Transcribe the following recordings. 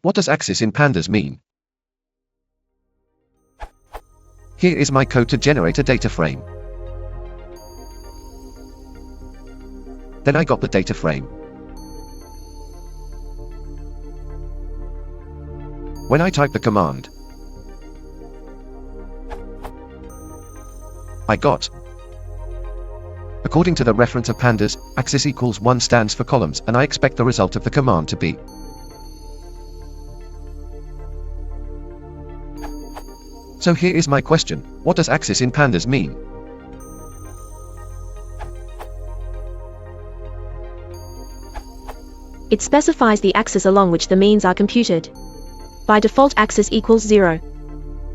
What does axis in Pandas mean? Here is my code to generate a data frame. Then I got the data frame. When I type the command, I got. According to the reference of Pandas, axis equals 1 stands for columns, and I expect the result of the command to be. So here is my question: what does axis in Pandas mean? It specifies the axis along which the means are computed. By default, axis equals 0.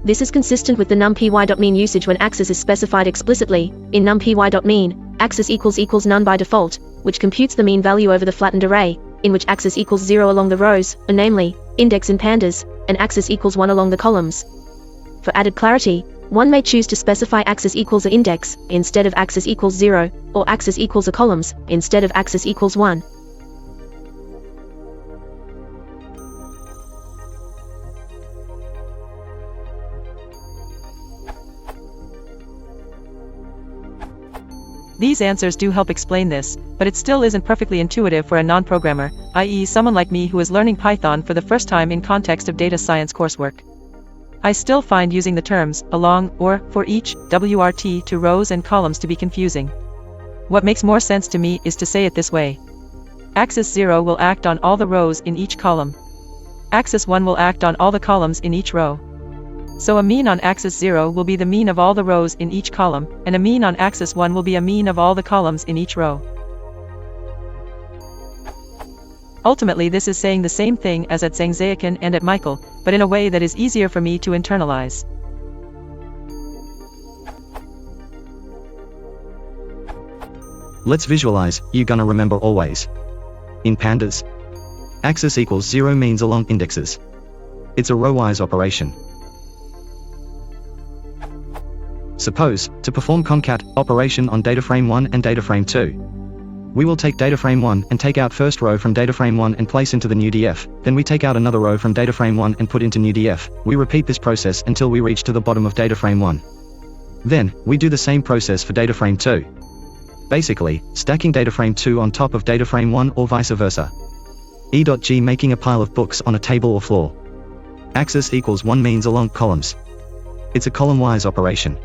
This is consistent with the numpy.mean usage when axis is specified explicitly. In numpy.mean, axis equals none by default, which computes the mean value over the flattened array, in which axis equals 0 along the rows, or namely, index in Pandas, and axis equals 1 along the columns. For added clarity, one may choose to specify axis equals a index instead of axis equals 0, or axis equals a columns instead of axis equals 1. These answers do help explain this, but it still isn't perfectly intuitive for a non-programmer, i.e. someone like me who is learning Python for the first time in context of data science coursework. I still find using the terms along or for each WRT to rows and columns to be confusing. What makes more sense to me is to say it this way. Axis 0 will act on all the rows in each column. Axis 1 will act on all the columns in each row. So a mean on axis 0 will be the mean of all the rows in each column, and a mean on axis 1 will be a mean of all the columns in each row. Ultimately, this is saying the same thing as at Zhangzheikun and at Michael, but in a way that is easier for me to internalize. Let's visualize, you're gonna remember always. In Pandas, axis equals 0 means along indexes. It's a row-wise operation. Suppose, to perform concat operation on dataframe 1 and dataframe 2. We will take dataframe 1 and take out first row from dataframe 1 and place into the new df, then we take out another row from dataframe 1 and put into new df. We repeat this process until we reach to the bottom of dataframe 1. Then, we do the same process for dataframe 2. Basically, stacking dataframe 2 on top of dataframe 1 or vice versa. E.g making a pile of books on a table or floor. Axis equals 1 means along columns. It's a column-wise operation.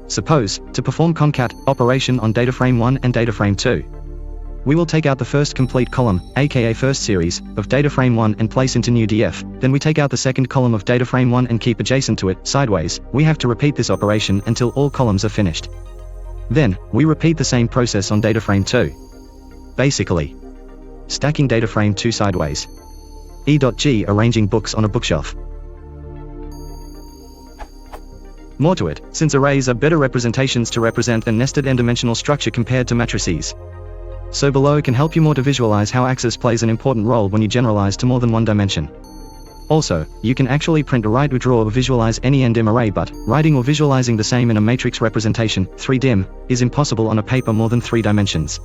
Suppose, to perform concat operation on dataframe 1 and dataframe 2. We will take out the first complete column, aka first series, of dataframe 1 and place into new df, then we take out the second column of dataframe 1 and keep adjacent to it, sideways. We have to repeat this operation until all columns are finished. Then, we repeat the same process on dataframe 2. Basically, stacking dataframe 2 sideways. E.g arranging books on a bookshelf. More to it, since arrays are better representations to represent a nested n-dimensional structure compared to matrices. So below can help you more to visualize how axis plays an important role when you generalize to more than one dimension. Also, you can actually print, write, or draw or visualize any n-dim array, but writing or visualizing the same in a matrix representation, 3dim, is impossible on a paper more than 3 dimensions.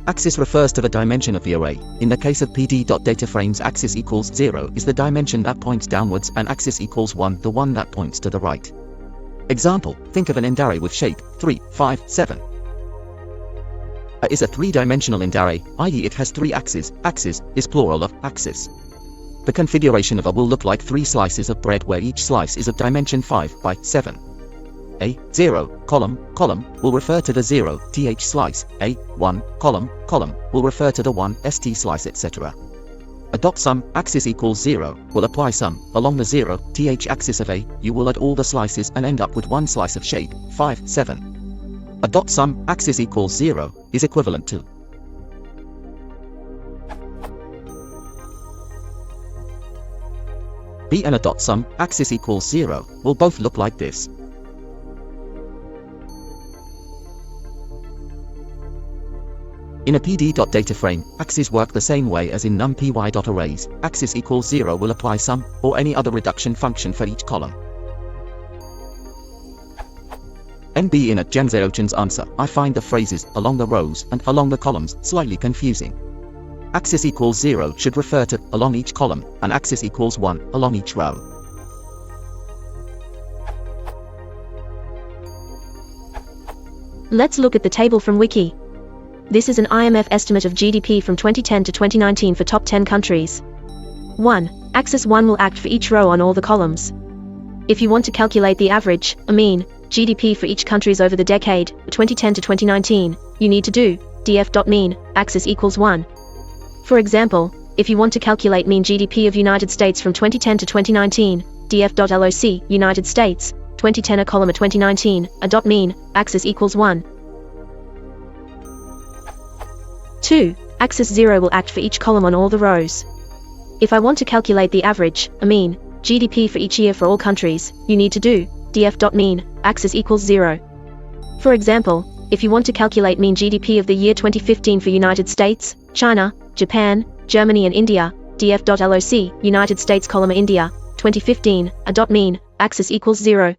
Axis refers to the dimension of the array. In the case of pd.dataframes, axis equals 0 is the dimension that points downwards, and axis equals 1 the one that points to the right. Example, think of an int array with shape 3, 5, 7. A is a 3-dimensional int array, i.e. it has 3 axes. Axis is plural of axis. The configuration of a will look like 3 slices of bread where each slice is of dimension 5 by 7. A 0 column will refer to the 0 th slice. A 1 column will refer to the 1 st slice, etc. A dot sum axis equals 0 will apply sum along the 0 th axis of A. You will add all the slices and end up with one slice of shape 5, 7. A dot sum axis equals 0 is equivalent to B, and a dot sum axis equals 0 will both look like this. In a pd.dataframe, axes work the same way as in numpy.arrays. Axis equals 0 will apply sum or any other reduction function for each column. NB in a Gen 0 Chen's answer, I find the phrases along the rows and along the columns slightly confusing. Axis equals 0 should refer to along each column, and axis equals 1 along each row. Let's look at the table from Wiki. This is an IMF estimate of GDP from 2010 to 2019 for top 10 countries. 1. Axis 1 will act for each row on all the columns. If you want to calculate the average, mean, GDP for each countries over the decade, 2010 to 2019, you need to do df.mean, axis equals 1. For example, if you want to calculate mean GDP of United States from 2010 to 2019, df.loc, United States, 2010 a column 2019, a dot mean, axis equals 1. 2. Axis 0 will act for each column on all the rows. If I want to calculate the average, mean, GDP for each year for all countries, you need to do df.mean, axis equals 0. For example, if you want to calculate mean GDP of the year 2015 for United States, China, Japan, Germany and India, df.loc, United States column India, 2015, a dot mean, axis equals 0.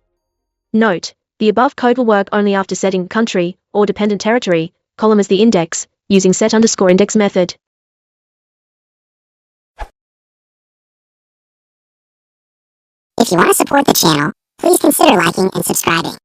Note, the above code will work only after setting country, or dependent territory, column as the index, using set_index method. If you want to support the channel, please consider liking and subscribing.